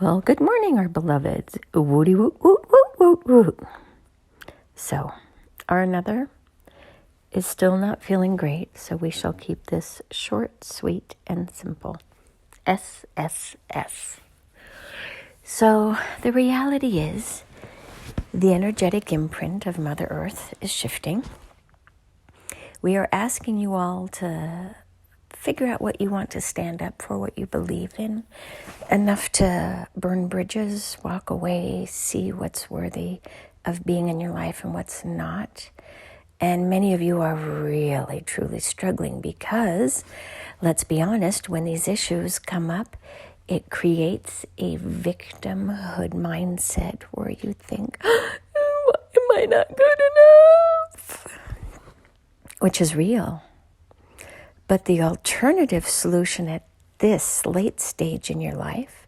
Well, good morning, our beloveds. Woody woot woot woot woot woot. So, our another is still not feeling great, so we shall keep this short, sweet, and simple. SSS. So, the reality is, the energetic imprint of Mother Earth is shifting. We are asking you all to figure out what you want to stand up for, what you believe in, enough to burn bridges, walk away, see what's worthy of being in your life and what's not. And many of you are really, truly struggling because, let's be honest, when these issues come up, it creates a victimhood mindset where you think, am I not good enough? Which is real. But the alternative solution at this late stage in your life,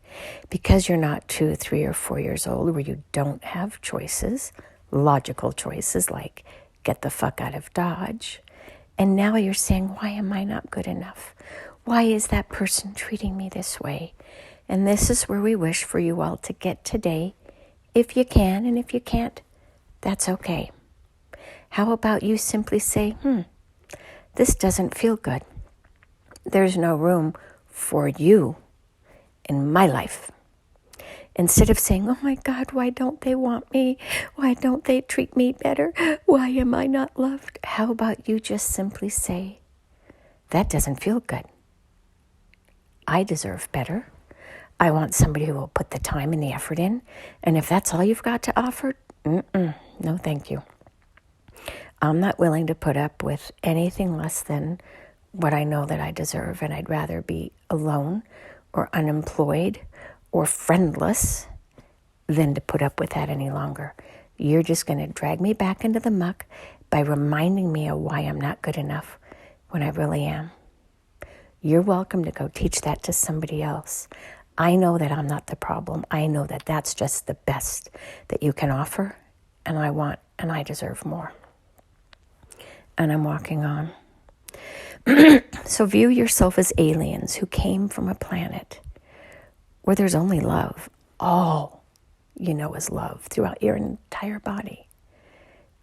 because you're not 2, 3, or 4 years old where you don't have choices, logical choices like get the fuck out of Dodge, and now you're saying, why am I not good enough? Why is that person treating me this way? And this is where we wish for you all to get today, if you can, and if you can't, that's okay. How about you simply say, this doesn't feel good. There's no room for you in my life. Instead of saying, oh my God, why don't they want me? Why don't they treat me better? Why am I not loved? How about you just simply say, that doesn't feel good. I deserve better. I want somebody who will put the time and the effort in. And if that's all you've got to offer, no thank you. I'm not willing to put up with anything less than what I know that I deserve, and I'd rather be alone or unemployed or friendless than to put up with that any longer. You're just going to drag me back into the muck by reminding me of why I'm not good enough when I really am. You're welcome to go teach that to somebody else. I know that I'm not the problem. I know that that's just the best that you can offer, and I want and I deserve more. And I'm walking on. So view yourself as aliens who came from a planet where there's only love. All you know is love throughout your entire body.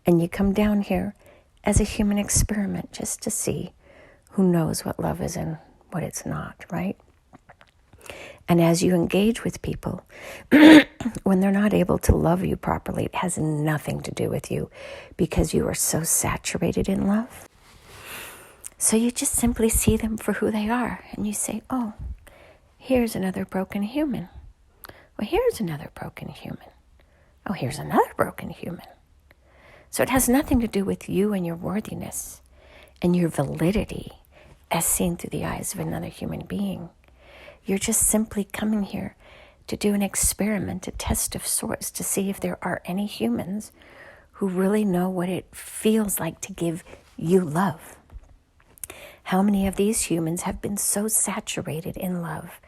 And you come down here as a human experiment just to see who knows what love is and what it's not, right? And as you engage with people, when they're not able to love you properly, it has nothing to do with you because you are so saturated in love. So you just simply see them for who they are. And you say, oh, here's another broken human. Well, here's another broken human. Oh, here's another broken human. So it has nothing to do with you and your worthiness and your validity as seen through the eyes of another human being. You're just simply coming here to do an experiment, a test of sorts, to see if there are any humans who really know what it feels like to give you love. How many of these humans have been so saturated in love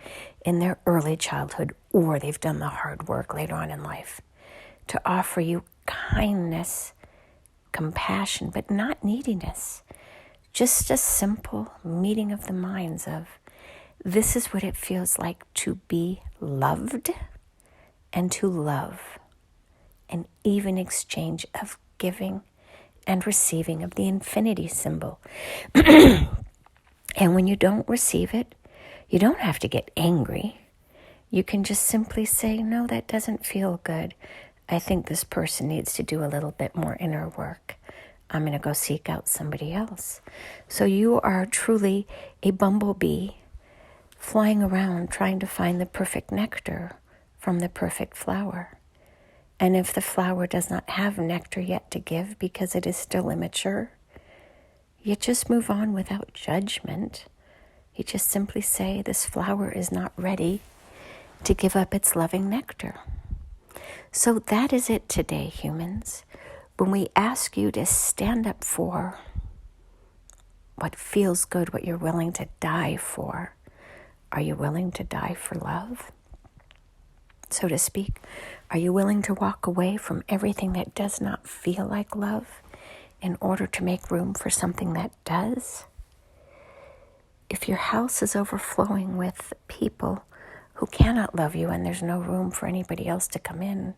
in their early childhood, or they've done the hard work later on in life to offer you kindness, compassion, but not neediness. Just a simple meeting of the minds of, this is what it feels like to be loved and to love, an even exchange of giving and receiving of the infinity symbol. And when you don't receive it, you don't have to get angry. You can just simply say, no, that doesn't feel good. I think this person needs to do a little bit more inner work. I'm going to go seek out somebody else. So you are truly a bumblebee flying around trying to find the perfect nectar from the perfect flower. And if the flower does not have nectar yet to give because it is still immature, you just move on without judgment. You just simply say, this flower is not ready to give up its loving nectar. So that is it today, humans. When we ask you to stand up for what feels good, what you're willing to die for, are you willing to die for love, so to speak? Are you willing to walk away from everything that does not feel like love in order to make room for something that does? If your house is overflowing with people who cannot love you and there's no room for anybody else to come in,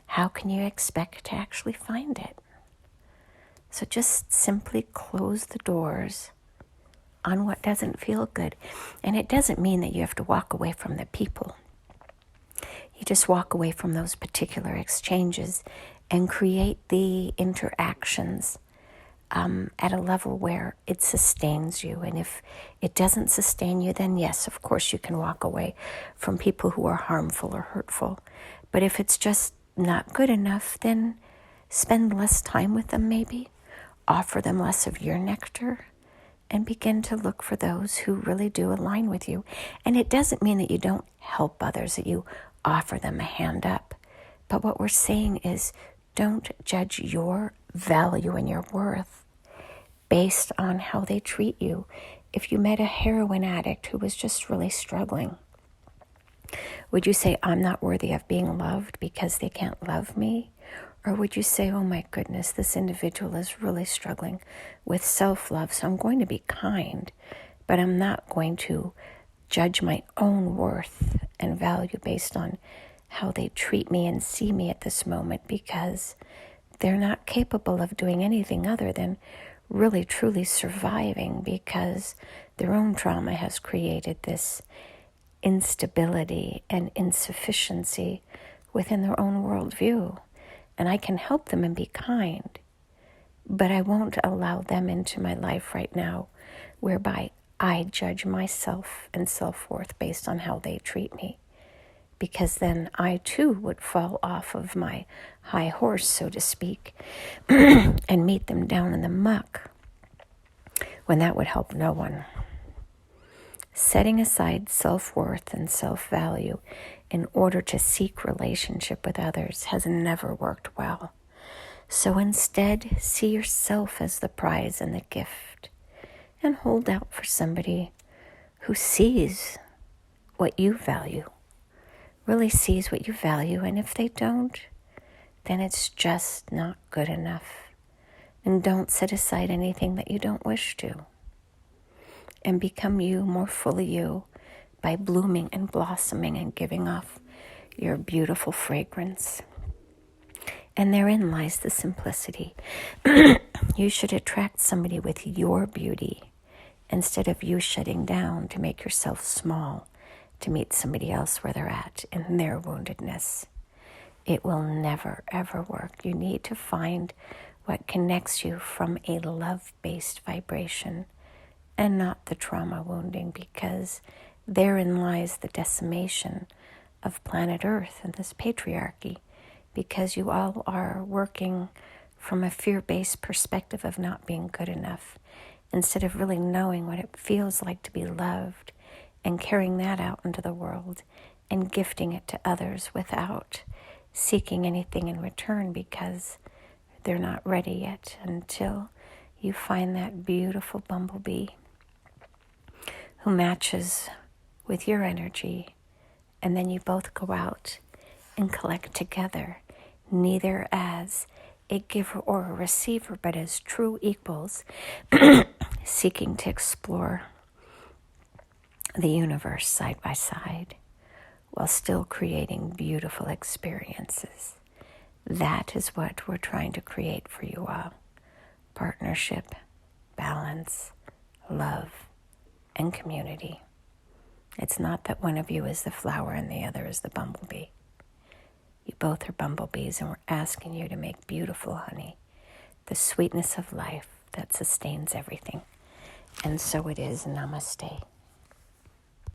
how can you expect to actually find it? So just simply close the doors on what doesn't feel good. And it doesn't mean that you have to walk away from the people. You just walk away from those particular exchanges and create the interactions at a level where it sustains you. And if it doesn't sustain you, then yes, of course you can walk away from people who are harmful or hurtful. But if it's just not good enough, then spend less time with them maybe. Offer them less of your nectar and begin to look for those who really do align with you. And it doesn't mean that you don't help others, that you offer them a hand up. But what we're saying is don't judge your value and your worth based on how they treat you. If you met a heroin addict who was just really struggling, would you say, I'm not worthy of being loved because they can't love me? Or would you say, oh my goodness, this individual is really struggling with self-love, so I'm going to be kind, but I'm not going to judge my own worth and value based on how they treat me and see me at this moment, because they're not capable of doing anything other than really truly surviving, because their own trauma has created this instability and insufficiency within their own worldview. And I can help them and be kind, but I won't allow them into my life right now whereby I judge myself and self-worth based on how they treat me, because then I too would fall off of my high horse, so to speak, and meet them down in the muck, when that would help no one. Setting aside self-worth and self-value in order to seek relationship with others has never worked well. So instead, see yourself as the prize and the gift, and hold out for somebody who sees what you value, really sees what you value, and if they don't, then it's just not good enough. And don't set aside anything that you don't wish to. And become you, more fully you, by blooming and blossoming and giving off your beautiful fragrance. And therein lies the simplicity. You should attract somebody with your beauty instead of you shutting down to make yourself small to meet somebody else where they're at in their woundedness. It will never, ever work. You need to find what connects you from a love-based vibration and not the trauma wounding, because therein lies the decimation of planet Earth and this patriarchy, because you all are working from a fear-based perspective of not being good enough, instead of really knowing what it feels like to be loved and carrying that out into the world and gifting it to others without seeking anything in return, because they're not ready yet until you find that beautiful bumblebee who matches with your energy, and then you both go out and collect together, neither as a giver or a receiver, but as true equals, seeking to explore the universe side by side, while still creating beautiful experiences. That is what we're trying to create for you all. Partnership, balance, love, and community. It's not that one of you is the flower and the other is the bumblebee. You both are bumblebees, and we're asking you to make beautiful honey, the sweetness of life that sustains everything. And so it is. Namaste.